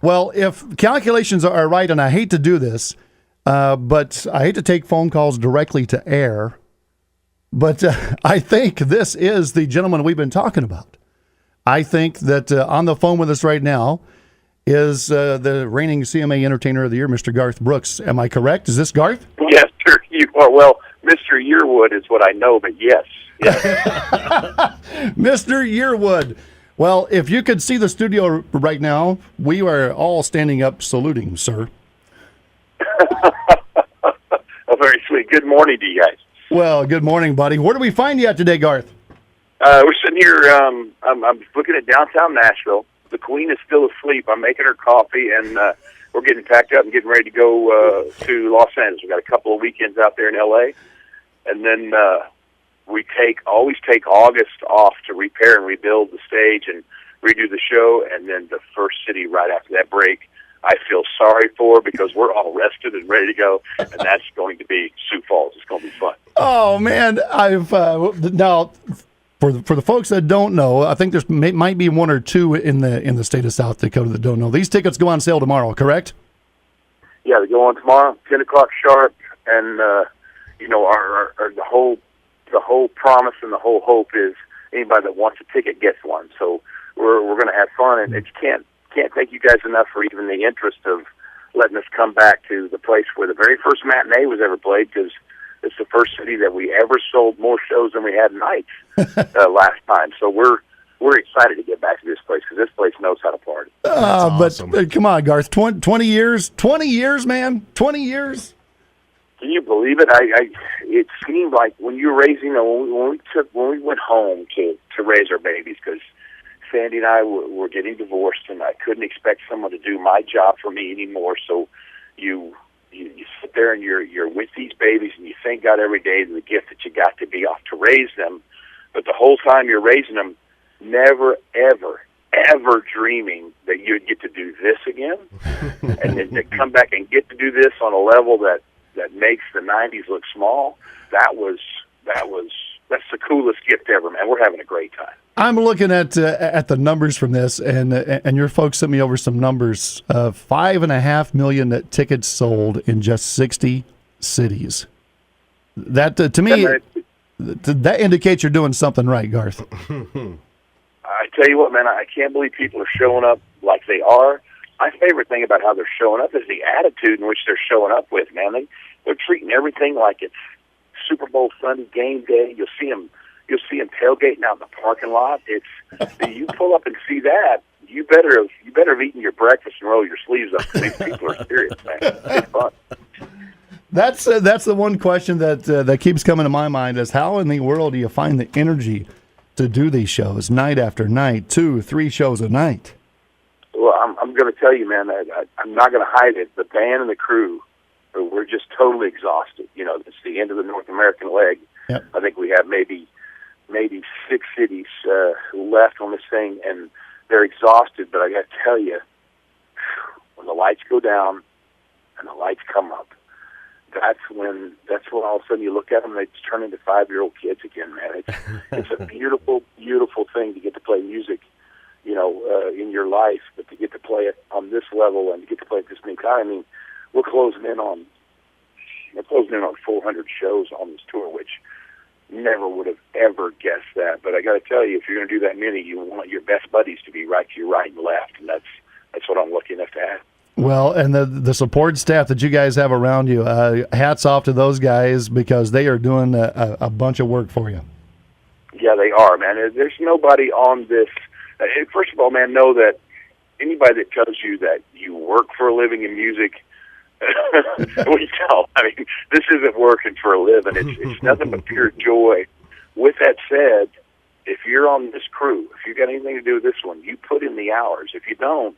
Well, if calculations are right, and I hate to do this, but I hate to take phone calls directly to air, but I think this is the gentleman we've been talking about. I think that on the phone with us right now is the reigning CMA Entertainer of the Year, Mr. Garth Brooks. Am I correct? Is this Garth? Yes, sir. You are. Well, Mr. Yearwood is what I know, but yes. Mr. Yearwood. Well, if you could see the studio right now, we are all standing up saluting, sir. Oh, very sweet. Good morning to you guys. Well, good morning, buddy. Where do we find you at today, Garth? We're sitting here. I'm looking at downtown Nashville. The Queen is still asleep. I'm making her coffee, and we're getting packed up and getting ready to go to Los Angeles. We've got a couple of weekends out there in L.A., and then we always take August off to repair and rebuild the stage and redo the show, and then the first city right after that break I feel sorry for because we're all rested and ready to go, and that's going to be Sioux Falls. It's going to be fun. Oh, man. I've now, for the folks that don't know, I think there's might be one or two in the state of South Dakota that don't know. These tickets go on sale tomorrow, correct? Yeah, they go on tomorrow, 10 o'clock sharp, and our the whole promise and the whole hope is anybody that wants a ticket gets one. So we're going to have fun, and it can't thank you guys enough for even the interest of letting us come back to the place where the very first matinee was ever played, because it's the first city that we ever sold more shows than we had nights last time. So we're excited to get back to this place because this place knows how to party. Awesome. But come on, Garth, 20 years, man, 20 years. Can you believe it? It seemed like when you were raising, when we went home to raise our babies, because Sandy and I were getting divorced, and I couldn't expect someone to do my job for me anymore. So you sit there and you're with these babies, and you thank God every day for the gift that you got to be off to raise them. But the whole time you're raising them, never, ever dreaming that you'd get to do this again, and then to come back and get to do this on a level that makes the 90s look small. That's the coolest gift ever, man. We're having a great time. I'm looking at the numbers from this, and your folks sent me over some numbers. 5.5 million tickets sold in just 60 cities. That to me, that indicates you're doing something right, Garth. I tell you what, man, I can't believe people are showing up like they are. My favorite thing about how they're showing up is the attitude in which they're showing up with, man. They're treating everything like it's Super Bowl Sunday game day. You'll see them tailgating out in the parking lot. You pull up and see that, you better have eaten your breakfast and roll your sleeves up. These people are serious, man. It's fun. That's the one question that keeps coming to my mind is how in the world do you find the energy to do these shows night after night, 2-3 shows a night? Well, I'm going to tell you, man, I'm not going to hide it. The band and the crew, we're just totally exhausted. It's the end of the North American leg. Yep. I think we have maybe 6 cities left on this thing, and they're exhausted. But I got to tell you, when the lights go down and the lights come up, that's when all of a sudden you look at them, they turn into 5-year-old kids again, man. It's a beautiful, beautiful thing to get to play music, in your life, but to get to play it on this level and to get to play it this many times. I mean, we're closing in on 400 shows on this tour, which never would have ever guessed that. But I got to tell you, if you're going to do that many, you want your best buddies to be right to your right and left, and that's what I'm lucky enough to have. Well, and the support staff that you guys have around you, hats off to those guys because they are doing a bunch of work for you. Yeah, they are, man. There's nobody on this. First of all, man, know that anybody that tells you that you work for a living in music, what do you tell? I mean, this isn't working for a living. It's nothing but pure joy. With that said, if you're on this crew, if you've got anything to do with this one, you put in the hours. If you don't,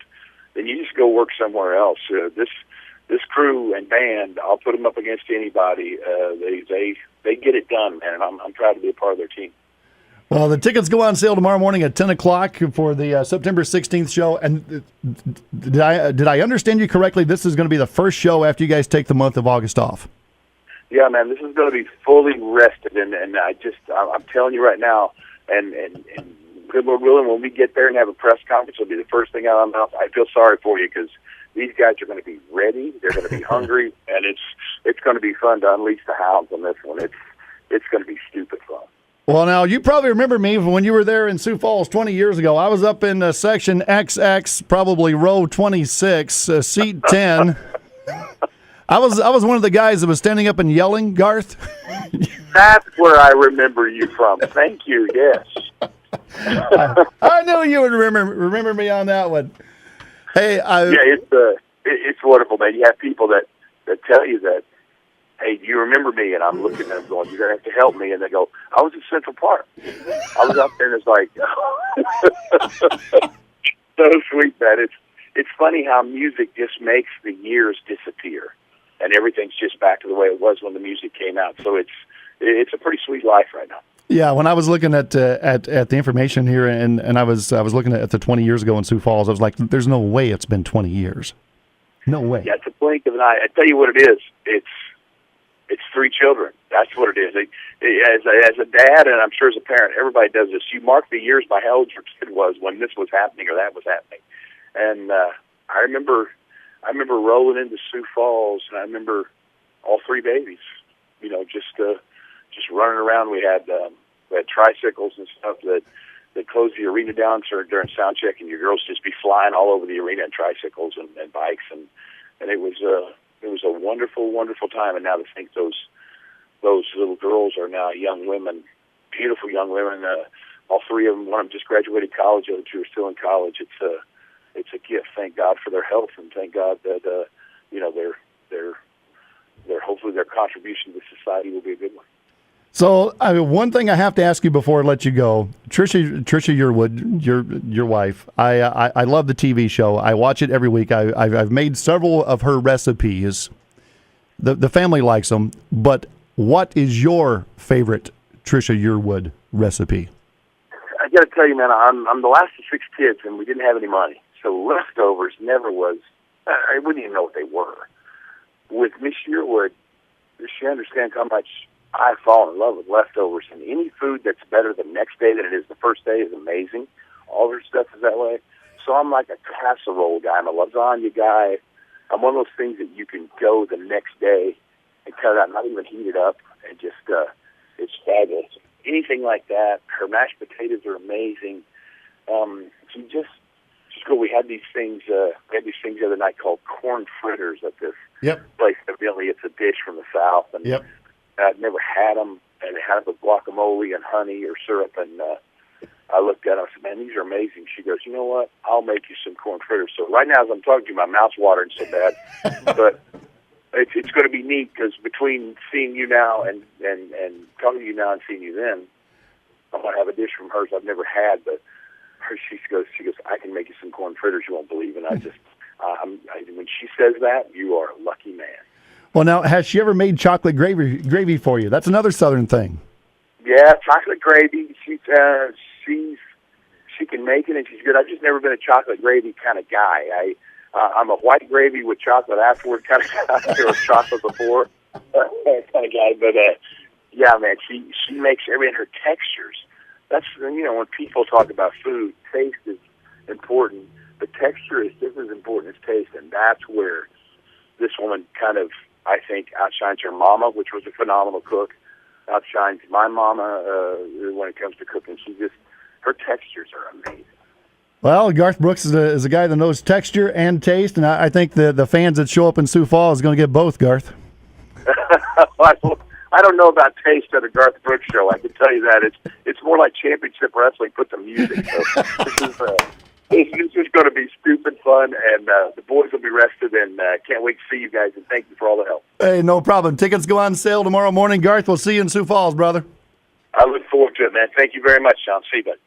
then you just go work somewhere else. This crew and band, I'll put them up against anybody. They get it done, man, and I'm proud to be a part of their team. Well, the tickets go on sale tomorrow morning at 10 o'clock for the September 16th show. And did I understand you correctly? This is going to be the first show after you guys take the month of August off. Yeah, man, this is going to be fully rested, and I'm telling you right now, and good Lord willing, when we get there and have a press conference, it'll be the first thing out of my mouth. I feel sorry for you because these guys are going to be ready. They're going to be hungry, and it's going to be fun to unleash the hounds on this one. It's going to be stupid fun. Well, now, you probably remember me when you were there in Sioux Falls 20 years ago. I was up in section XX, probably row 26, seat 10. I was one of the guys that was standing up and yelling, Garth. That's where I remember you from. Thank you, yes. I knew you would remember me on that one. Hey, it's wonderful, man. You have people that tell you that, hey, do you remember me? And I'm looking at them going, you're going to have to help me. And they go, I was in Central Park. I was up there, and it's like, so sweet, man. It's funny how music just makes the years disappear, and everything's just back to the way it was when the music came out. So it's a pretty sweet life right now. Yeah, when I was looking at the information here, and I was looking at the 20 years ago in Sioux Falls, I was like, there's no way it's been 20 years. No way. Yeah, it's a blink of an eye. I tell you what it is. It's 3 children. That's what it is. As a dad, and I'm sure as a parent, everybody does this. You mark the years by how old your kid was when this was happening or that was happening. And I remember rolling into Sioux Falls, and I remember all 3 babies, just running around. We had tricycles and stuff that closed the arena down during sound check, and your girls just be flying all over the arena in tricycles and bikes, and it was a wonderful, wonderful time. And now to think those little girls are now young women, beautiful young women. All 3 of them. One of them just graduated college. The other 2 are still in college. It's a gift. Thank God for their health, and thank God that their hopefully their contribution to society will be a good one. So, one thing I have to ask you before I let you go, Trisha Yearwood, your wife. I love the TV show. I watch it every week. I've made several of her recipes. The family likes them. But what is your favorite Trisha Yearwood recipe? I got to tell you, man, I'm the last of 6 kids, and we didn't have any money, so leftovers never was. I wouldn't even know what they were. With Miss Yearwood, she understands how much I fall in love with leftovers, and any food that's better the next day than it is the first day is amazing. All her stuff is that way. So I'm like a casserole guy. I'm a lasagna guy. I'm one of those things that you can go the next day and cut it out, not even heat it up, and just it's fabulous. Anything like that. Her mashed potatoes are amazing. She just go. We had these things. The other night called corn fritters at this place. Evidently, it's a dish from the South, and I'd never had them, and they had it with guacamole and honey or syrup, and I looked at it and I said, man, these are amazing. She goes, you know what? I'll make you some corn fritters. So right now as I'm talking to you, my mouth's watering so bad. But it's going to be neat because between seeing you now and talking to you now and seeing you then, I'm going to have a dish from hers I've never had. But she goes, I can make you some corn fritters you won't believe. And when she says that, you are a lucky man. Well, now, has she ever made chocolate gravy for you? That's another Southern thing. Yeah, chocolate gravy. She can make it, and she's good. I've just never been a chocolate gravy kind of guy. I'm a white gravy with chocolate afterward kind of guy, or chocolate before kind of guy. But yeah, man, she makes everything. Her textures. That's when people talk about food, taste is important, but texture is just as important as taste, and that's where this woman kind of, I think, outshines her mama, which was a phenomenal cook. Outshines my mama when it comes to cooking. Her textures are amazing. Well, Garth Brooks is a guy that knows texture and taste, and I think the fans that show up in Sioux Falls is going to get both, Garth. I don't know about taste at a Garth Brooks show. I can tell you that it's more like championship wrestling. Put some music. So this is going to be stupid fun, and the boys will be rested, and can't wait to see you guys. And thank you for all the help. Hey, no problem. Tickets go on sale tomorrow morning. Garth, we'll see you in Sioux Falls, brother. I look forward to it, man. Thank you very much, Sean. See you, bud.